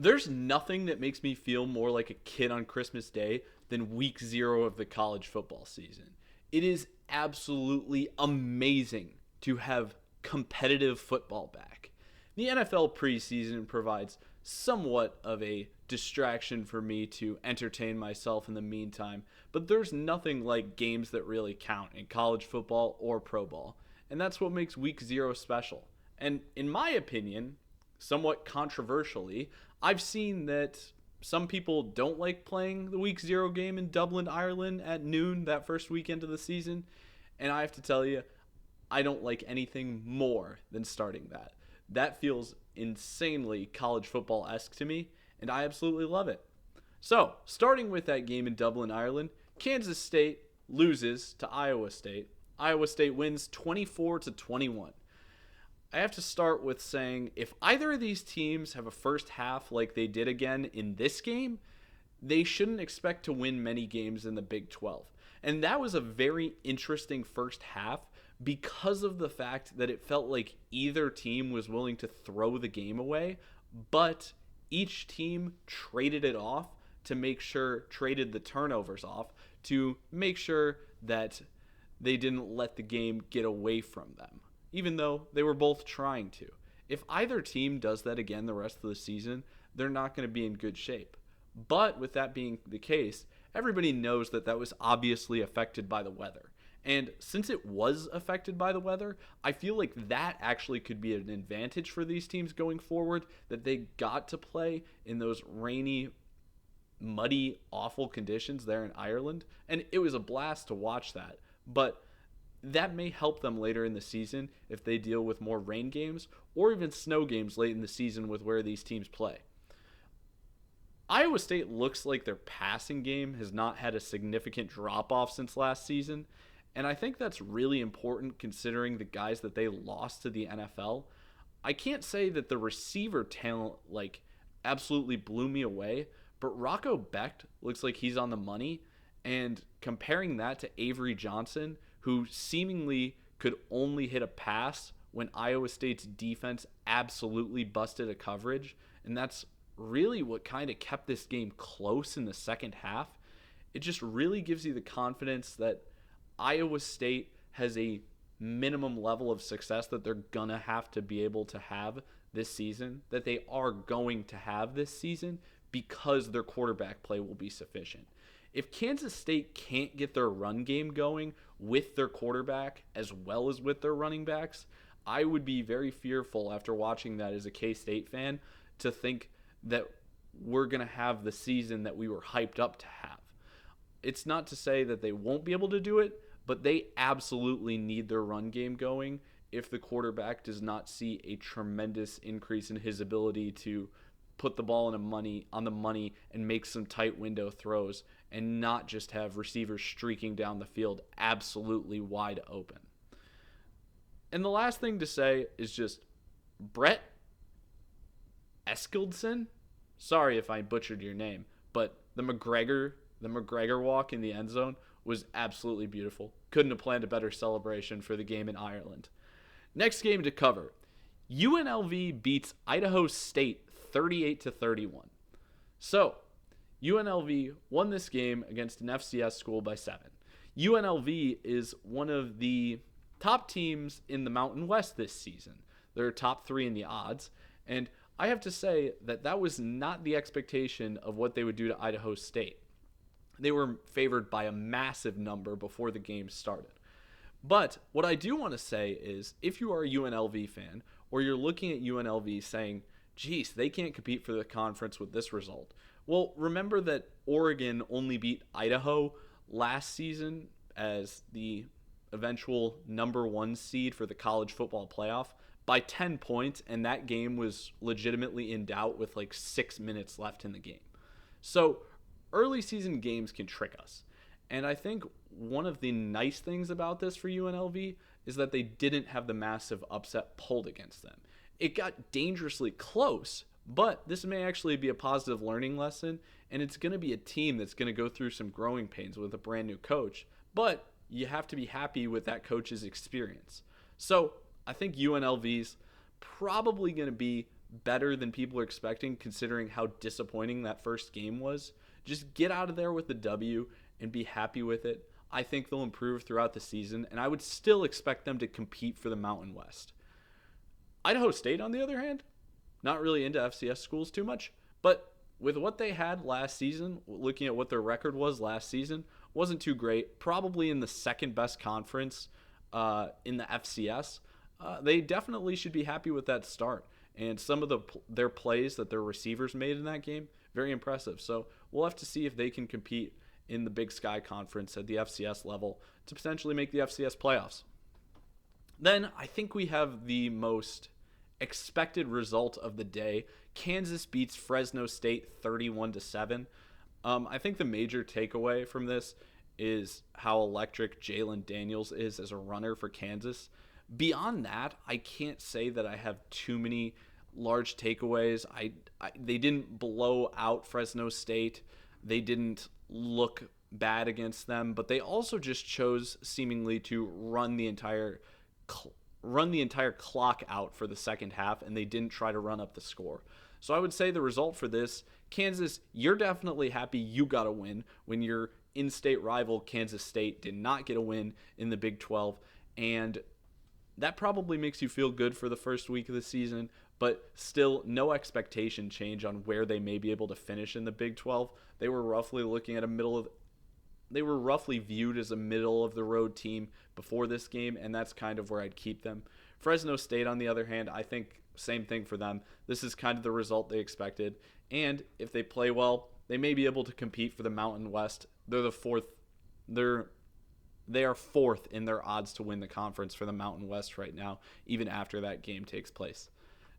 There's nothing that makes me feel more like a kid on Christmas Day than week 0 of the college football season. It is absolutely amazing to have competitive football back. The NFL preseason provides somewhat of a distraction for me to entertain myself in the meantime, but there's nothing like games that really count in college football or pro ball. And that's what makes week 0 special. And in my opinion, somewhat controversially, I've seen that some people don't like playing the week 0 game in Dublin, Ireland at noon that first weekend of the season. And I have to tell you, I don't like anything more than starting that. That feels insanely college football-esque to me, and I absolutely love it. So, starting with that game in Dublin, Ireland, Kansas State loses to Iowa State. Iowa State wins 24-21. I have to start with saying if either of these teams have a first half like they did again in this game, they shouldn't expect to win many games in the Big 12. And that was a very interesting first half because of the fact that it felt like either team was willing to throw the game away, but each team traded it off to make sure, traded the turnovers off to make sure that they didn't let the game get away from them, even though they were both trying to. If either team does that again the rest of the season, they're not going to be in good shape. But with that being the case, everybody knows that that was obviously affected by the weather. And since it was affected by the weather, I feel like that actually could be an advantage for these teams going forward, that they got to play in those rainy, muddy, awful conditions there in Ireland. And it was a blast to watch that. But that may help them later in the season if they deal with more rain games or even snow games late in the season with where these teams play. Iowa State looks like their passing game has not had a significant drop-off since last season, and I think that's really important considering the guys that they lost to the NFL. I can't say that the receiver talent, absolutely blew me away, but Rocco Becht looks like he's on the money, and comparing that to Avery Johnson, who seemingly could only hit a pass when Iowa State's defense absolutely busted a coverage, and that's really what kind of kept this game close in the second half. It just really gives you the confidence that Iowa State has a minimum level of success that they're going to have to be able to have this season, that they are going to have this season because their quarterback play will be sufficient. If Kansas State can't get their run game going with their quarterback as well as with their running backs, I would be very fearful after watching that as a K-State fan to think that we're going to have the season that we were hyped up to have. It's not to say that they won't be able to do it, but they absolutely need their run game going if the quarterback does not see a tremendous increase in his ability to put the ball on the money and make some tight window throws and not just have receivers streaking down the field absolutely wide open. And the last thing to say is just Brett Eskildsen. Sorry if I butchered your name, but the McGregor walk in the end zone was absolutely beautiful. Couldn't have planned a better celebration for the game in Ireland. Next game to cover. UNLV beats Idaho State 38-31. So, UNLV won this game against an FCS school by 7. UNLV is one of the top teams in the Mountain West this season. They're top 3 in the odds, and I have to say that that was not the expectation of what they would do to Idaho State. They were favored by a massive number before the game started. But what I do want to say is, if you are a UNLV fan, or you're looking at UNLV saying, geez, they can't compete for the conference with this result. Well, remember that Oregon only beat Idaho last season as the eventual number 1 seed for the college football playoff by 10 points, and that game was legitimately in doubt with 6 minutes left in the game. So early season games can trick us. And I think one of the nice things about this for UNLV is that they didn't have the massive upset pulled against them. It got dangerously close, but this may actually be a positive learning lesson, and it's going to be a team that's going to go through some growing pains with a brand new coach, but you have to be happy with that coach's experience. So I think UNLV's probably going to be better than people are expecting, considering how disappointing that first game was. Just get out of there with the W and be happy with it. I think they'll improve throughout the season, and I would still expect them to compete for the Mountain West. Idaho State, on the other hand, not really into FCS schools too much, but with what they had last season, looking at what their record was last season, wasn't too great. Probably in the second best conference in the FCS. They definitely should be happy with that start. And some of their plays that their receivers made in that game, very impressive. So we'll have to see if they can compete in the Big Sky Conference at the FCS level to potentially make the FCS playoffs. Then I think we have the most expected result of the day. Kansas beats Fresno State 31-7. I think the major takeaway from this is how electric Jalen Daniels is as a runner for Kansas. Beyond that, I can't say that I have too many large takeaways. They didn't blow out Fresno State. They didn't look bad against them, but they also just chose seemingly to run the entire clock out for the second half, and they didn't try to run up the score. So I would say the result for this, Kansas, you're definitely happy you got a win when your in-state rival Kansas State did not get a win in the Big 12, and that probably makes you feel good for the first week of the season, but still no expectation change on where they may be able to finish in the Big 12. They were roughly viewed as a middle of the road team before this game, and that's kind of where I'd keep them. Fresno State, on the other hand, I think same thing for them. This is kind of the result they expected, and if they play well, they may be able to compete for the Mountain West. They are fourth in their odds to win the conference for the Mountain West right now, even after that game takes place.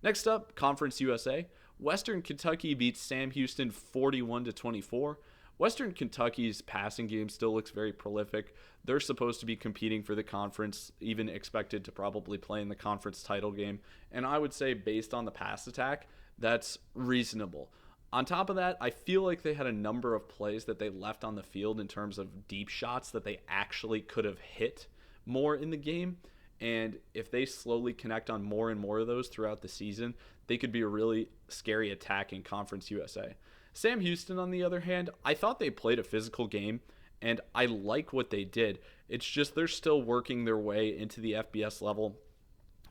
Next up, Conference USA. Western Kentucky beats Sam Houston 41-24. Western Kentucky's passing game still looks very prolific. They're supposed to be competing for the conference, even expected to probably play in the conference title game. And I would say based on the pass attack, that's reasonable. On top of that, I feel like they had a number of plays that they left on the field in terms of deep shots that they actually could have hit more in the game. And if they slowly connect on more and more of those throughout the season, they could be a really scary attack in Conference USA. Sam Houston, on the other hand, I thought they played a physical game, and I like what they did. It's just they're still working their way into the FBS level,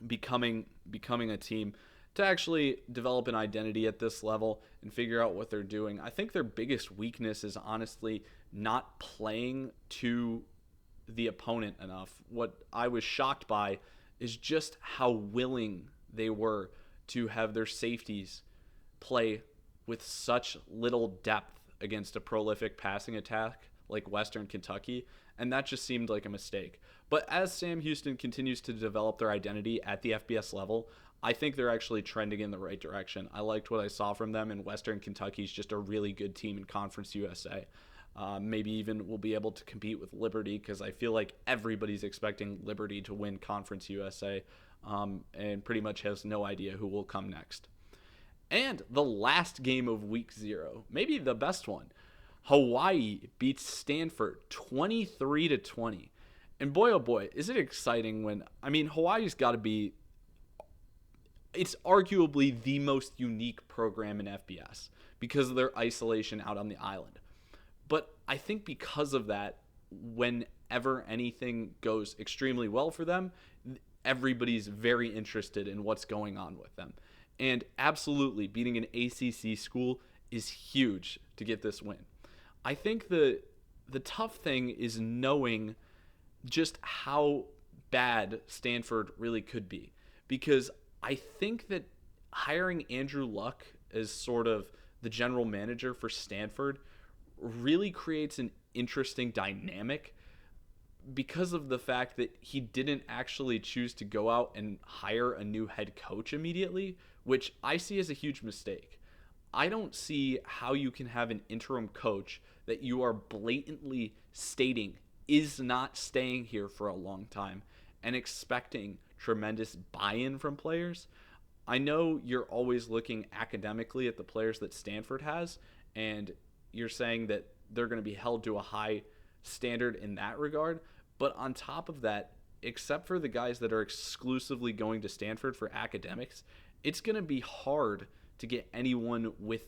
becoming a team to actually develop an identity at this level and figure out what they're doing. I think their biggest weakness is honestly not playing to the opponent enough. What I was shocked by is just how willing they were to have their safeties play with such little depth against a prolific passing attack like Western Kentucky, and that just seemed like a mistake. But as Sam Houston continues to develop their identity at the FBS level, I think they're actually trending in the right direction. I liked what I saw from them, and Western Kentucky's just a really good team in Conference USA. Maybe even we'll be able to compete with Liberty, because I feel like everybody's expecting Liberty to win Conference USA, and pretty much has no idea who will come next. And the last game of Week 0, maybe the best one, Hawaii beats Stanford 23-20. And boy, oh boy, is it exciting when, Hawaii's got to be, it's arguably the most unique program in FBS because of their isolation out on the island. But I think because of that, whenever anything goes extremely well for them, everybody's very interested in what's going on with them. And absolutely, beating an ACC school is huge to get this win. I think the tough thing is knowing just how bad Stanford really could be. Because I think that hiring Andrew Luck as sort of the general manager for Stanford really creates an interesting dynamic because of the fact that he didn't actually choose to go out and hire a new head coach immediately, which I see as a huge mistake. I don't see how you can have an interim coach that you are blatantly stating is not staying here for a long time and expecting tremendous buy-in from players. I know you're always looking academically at the players that Stanford has, and you're saying that they're going to be held to a high standard in that regard. But on top of that, except for the guys that are exclusively going to Stanford for academics, it's going to be hard to get anyone with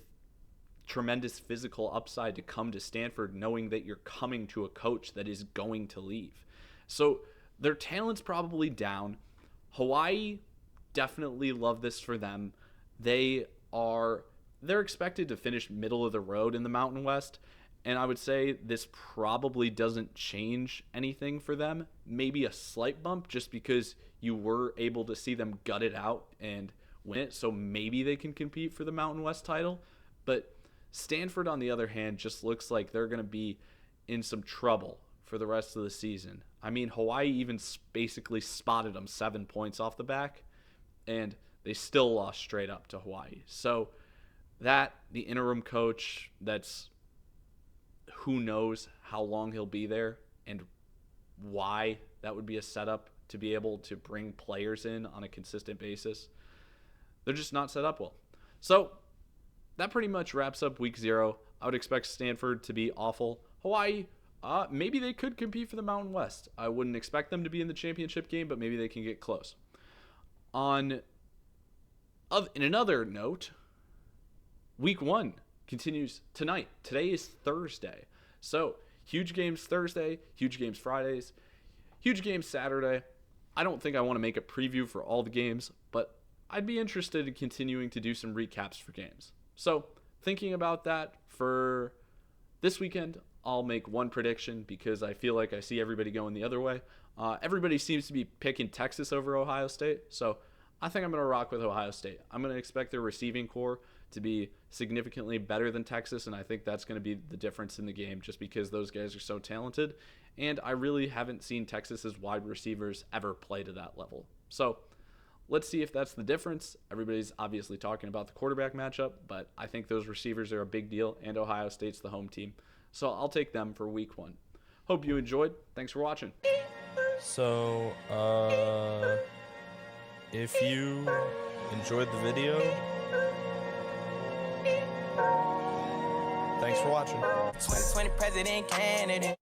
tremendous physical upside to come to Stanford knowing that you're coming to a coach that is going to leave. So their talent's probably down. Hawai'i, definitely love this for them. They're expected to finish middle of the road in the Mountain West, and I would say this probably doesn't change anything for them. Maybe a slight bump just because you were able to see them gut it out and win it, so maybe they can compete for the Mountain West title. But Stanford, on the other hand, just looks like they're going to be in some trouble for the rest of the season. I mean, Hawai'i even basically spotted them 7 points off the back, and they still lost straight up to Hawai'i. So the interim coach, that's who knows how long he'll be there and why that would be a setup to be able to bring players in on a consistent basis. They're just not set up well. So that pretty much wraps up week 0. I would expect Stanford to be awful. Hawai'i, maybe they could compete for the Mountain West. I wouldn't expect them to be in the championship game, but maybe they can get close. In another note, week 1 continues tonight. Today is Thursday. So huge games Thursday, huge games Fridays, huge games Saturday. I don't think I want to make a preview for all the games, but I'd be interested in continuing to do some recaps for games. So thinking about that for this weekend, I'll make one prediction because I feel like I see everybody going the other way. Everybody seems to be picking Texas over Ohio State, so I think I'm going to rock with Ohio State. I'm going to expect their receiving core to be significantly better than Texas, and I think that's going to be the difference in the game just because those guys are so talented, and I really haven't seen Texas's wide receivers ever play to that level. So let's see if that's the difference. Everybody's obviously talking about the quarterback matchup, but I think those receivers are a big deal, and Ohio State's the home team. So I'll take them for week 1. Hope you enjoyed. Thanks for watching. So, if you enjoyed the video, thanks for watching. 2020 president candidate.